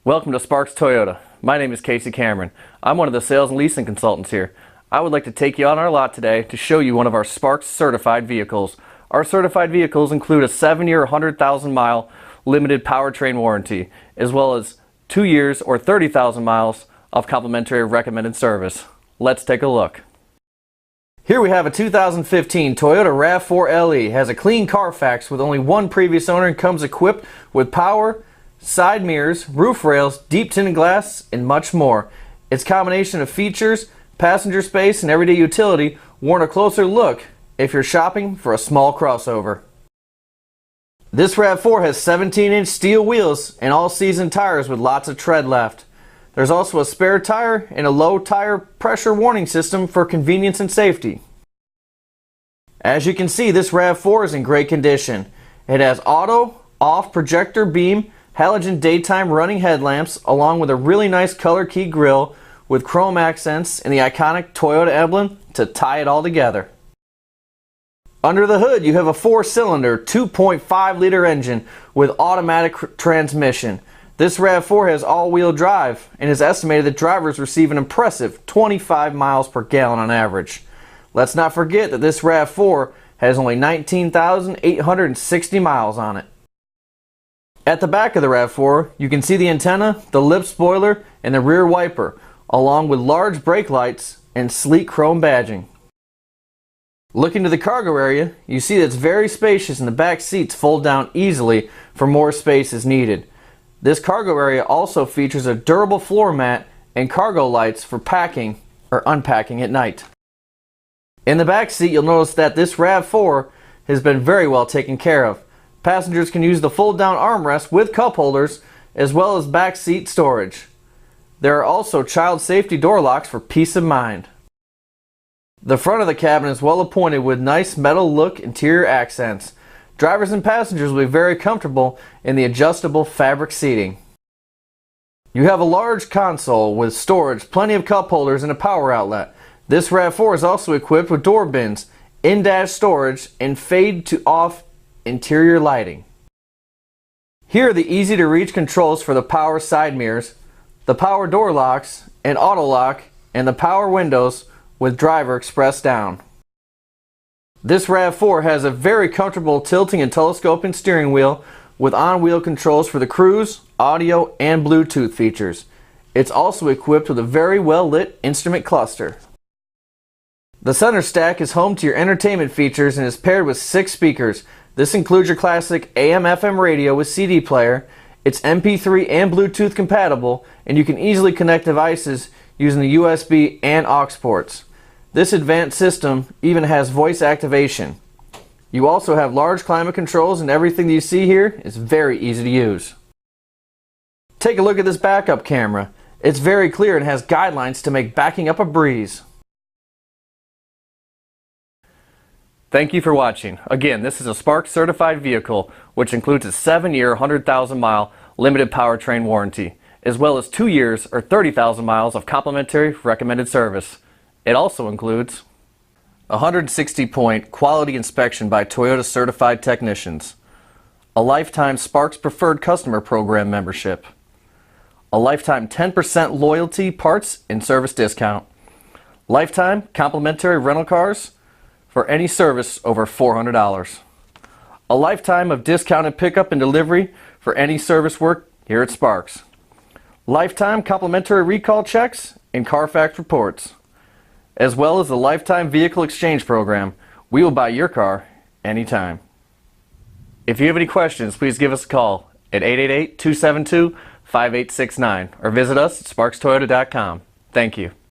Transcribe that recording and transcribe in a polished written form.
Welcome to Sparks Toyota. My name is Casey Cameron. I'm one of the sales and leasing consultants here. I would like to take you on our lot today to show you one of our Sparks certified vehicles. Our certified vehicles include a 7-year, 100,000 mile limited powertrain warranty, as well as 2 years or 30,000 miles of complimentary recommended service. Let's take a look. Here we have a 2015 Toyota RAV4 LE. Has a clean Carfax with only one previous owner and comes equipped with power, side mirrors, roof rails, deep tinted glass, and much more. Its combination of features, passenger space, and everyday utility warrant a closer look if you're shopping for a small crossover. This RAV4 has 17-inch steel wheels and all-season tires with lots of tread left. There's also a spare tire and a low tire pressure warning system for convenience and safety. As you can see, this RAV4 is in great condition. It has auto, off projector beam, halogen daytime running headlamps, along with a really nice color key grille with chrome accents and the iconic Toyota emblem to tie it all together. Under the hood, you have a 4-cylinder, 2.5-liter engine with automatic transmission. This RAV4 has all-wheel drive and is estimated that drivers receive an impressive 25 miles per gallon on average. Let's not forget that this RAV4 has only 19,860 miles on it. At the back of the RAV4, you can see the antenna, the lip spoiler, and the rear wiper, along with large brake lights and sleek chrome badging. Looking to the cargo area, you see that it's very spacious and the back seats fold down easily for more space as needed. This cargo area also features a durable floor mat and cargo lights for packing or unpacking at night. In the back seat, you'll notice that this RAV4 has been very well taken care of. Passengers can use the fold-down armrest with cup holders as well as back seat storage. There are also child safety door locks for peace of mind. The front of the cabin is well appointed with nice metal look interior accents. Drivers and passengers will be very comfortable in the adjustable fabric seating. You have a large console with storage, plenty of cup holders, and a power outlet. This RAV4 is also equipped with door bins, in-dash storage, and fade to off interior lighting. Here are the easy-to-reach controls for the power side mirrors, the power door locks, and auto lock, and the power windows with driver express down. This RAV4 has a very comfortable tilting and telescoping steering wheel with on-wheel controls for the cruise, audio, and Bluetooth features. It's also equipped with a very well-lit instrument cluster. The center stack is home to your entertainment features and is paired with 6 speakers. This includes your classic AM/FM radio with CD player. It's MP3 and Bluetooth compatible, and you can easily connect devices using the USB and aux ports. This advanced system even has voice activation. You also have large climate controls, and everything that you see here is very easy to use. Take a look at this backup camera. It's very clear and has guidelines to make backing up a breeze. Thank you for watching. Again, this is a Sparks certified vehicle, which includes a 7-year, 100,000 mile limited powertrain warranty, as well as 2 years or 30,000 miles of complimentary recommended service. It also includes a 160-point quality inspection by Toyota certified technicians, a lifetime Sparks Preferred Customer Program membership, a lifetime 10% loyalty parts and service discount, lifetime complimentary rental cars for any service over $400, a lifetime of discounted pickup and delivery for any service work here at Sparks, lifetime complimentary recall checks and Carfax reports, as well as the lifetime vehicle exchange program. We will buy your car anytime. If you have any questions, please give us a call at 888-272-5869 or visit us at sparkstoyota.com. Thank you.